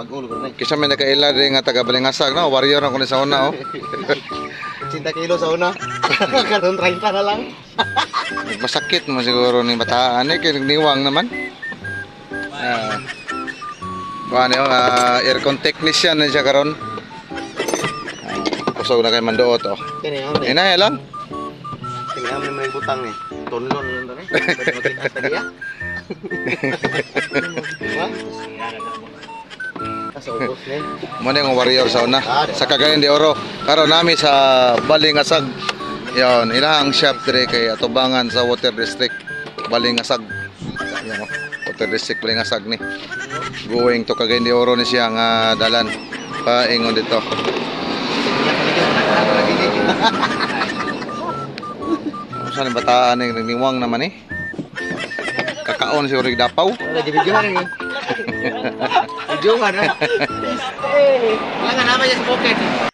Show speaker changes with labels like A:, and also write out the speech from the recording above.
A: Pag-ulo ko na.
B: Kisa may nakaila rin nga taga Balingasag na, warrior ako ni sa una oh.
A: 80 kilo sa una. Karon 30 na lang.
B: Masakit mo siguro ni bataan eh, kaya nagniwang naman. Ano aircon technician na siya karon. Kusog na kay Mandoot oh.
A: Kini ang
B: Inay lang.
A: Kini ang may butang ni. Tonlon lang to ni. Pwede makita sa dia. Sa ubos ni.
B: Mo yung warrior sa una. Sa Cagayan de Oro. Karon nami sa Balingasag. Yon, ilang shop dire kay atubangan sa Water District Balingasag. Yan oh. Water District Balingasag ni. Going to Cagayan de Oro ni siya nga dalan. Paingon dito. Saan yung bataan yung nagniwang naman eh? Kakaon siguro yung dapaw.
A: Video ni. Video nga na. Wala nga naman sa pocket.